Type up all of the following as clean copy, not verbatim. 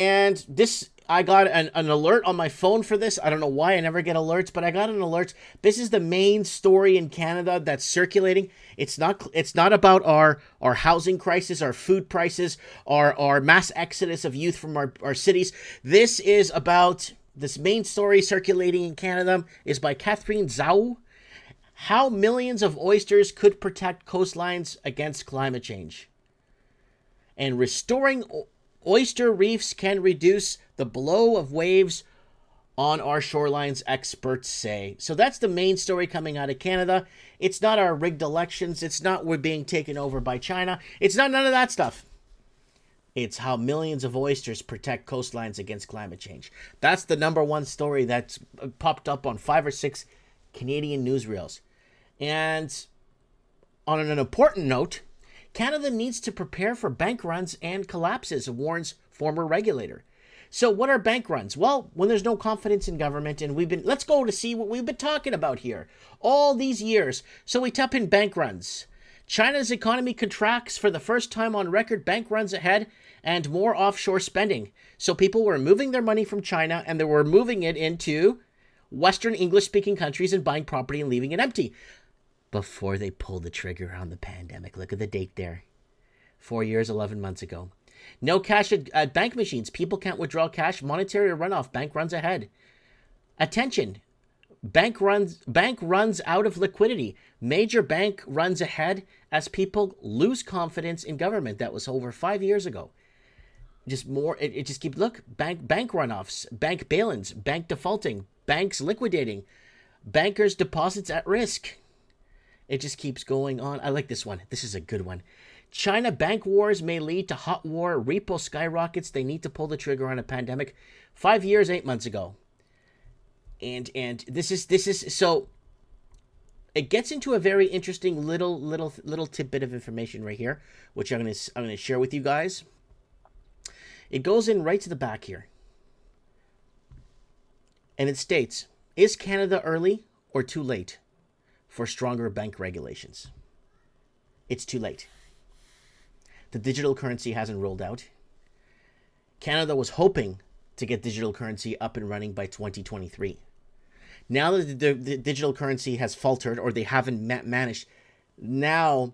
And this, I got an alert on my phone for this. I don't know why I never get alerts, but I got an alert. This is the main story in Canada that's circulating. It's not about our housing crisis, our food prices, our mass exodus of youth from our cities. This is about this main story circulating in Canada is by Catherine Zhao. How millions of oysters could protect coastlines against climate change. And restoring oyster reefs can reduce the blow of waves on our shorelines, experts say. So that's the main story coming out of Canada. It's not our rigged elections. It's not we're being taken over by China. It's not none of that stuff. It's how millions of oysters protect coastlines against climate change. That's the number one story that's popped up on 5 or 6 Canadian newsreels. And on an important note, Canada needs to prepare for bank runs and collapses, warns former regulator. So what are bank runs? Well, when there's no confidence in government, and let's go to see what we've been talking about here all these years. So we type in bank runs. China's economy contracts for the first time on record, bank runs ahead, and more offshore spending. So people were moving their money from China, and they were moving it into Western English-speaking countries and buying property and leaving it empty. Before they pulled the trigger on the pandemic. Look at the date there. 4 years, 11 months ago. No cash at bank machines. People can't withdraw cash. Monetary runoff. Bank runs ahead. Attention. Bank runs out of liquidity. Major bank runs ahead as people lose confidence in government. That was over 5 years ago. Just more. It just keeps, look, bank runoffs, bank bail-ins, bank defaulting, banks liquidating, bankers' deposits at risk. It just keeps going on. I like this one. This is a good one. China bank wars may lead to hot war. Repo skyrockets. They need to pull the trigger on a pandemic. 5 years, 8 months ago. And this is so. It gets into a very interesting little tidbit of information right here, which I'm gonna share with you guys. It goes in right to the back here, and it states: is Canada early or too late for stronger bank regulations? It's too late. The digital currency hasn't rolled out. Canada was hoping to get digital currency up and running by 2023. Now that the digital currency has faltered, or they haven't managed, now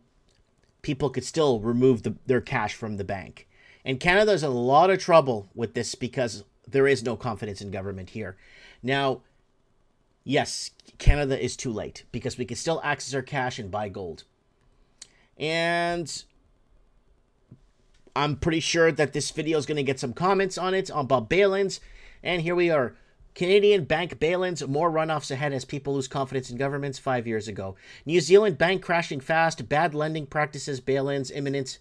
people could still remove their cash from the bank. And Canada's in a lot of trouble with this because there is no confidence in government here. Now, yes, Canada is too late because we can still access our cash and buy gold. And I'm pretty sure that this video is going to get some comments on it about bail-ins. And here we are. Canadian bank bail-ins, more runoffs ahead as people lose confidence in governments 5 years ago. New Zealand bank crashing fast, bad lending practices, bail-ins imminent.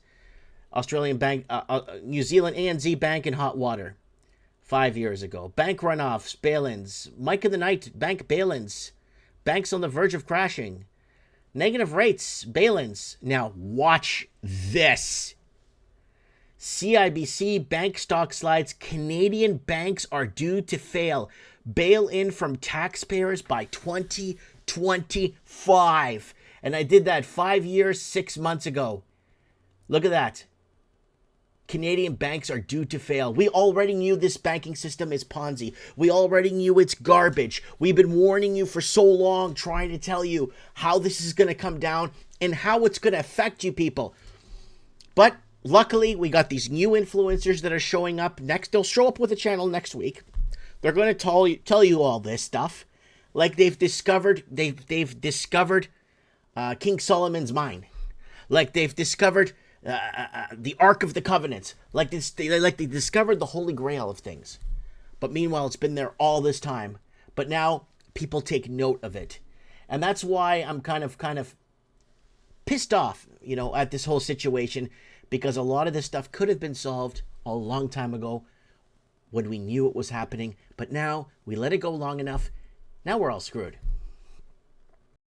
Australian bank, New Zealand ANZ bank in hot water 5 years ago. Bank runoffs, bail-ins. Mike of the night, bank bail-ins. Banks on the verge of crashing. Negative rates, bail-ins. Now watch this. CIBC bank stock slides. Canadian banks are due to fail. Bail-in from taxpayers by 2025. And I did that 5 years, 6 months ago. Look at that. Canadian banks are due to fail. We already knew this banking system is Ponzi. We already knew it's garbage. We've been warning you for so long, trying to tell you how this is going to come down and how it's going to affect you people. But luckily, we got these new influencers that are showing up next. They'll show up with a channel next week. They're going to tell you all this stuff, like they've discovered King Solomon's mine, like they've discovered the Ark of the Covenant, like they discovered the Holy Grail of things. But meanwhile, it's been there all this time. But now people take note of it, and that's why I'm kind of pissed off, at this whole situation, because a lot of this stuff could have been solved a long time ago when we knew it was happening. But now we let it go long enough. Now we're all screwed.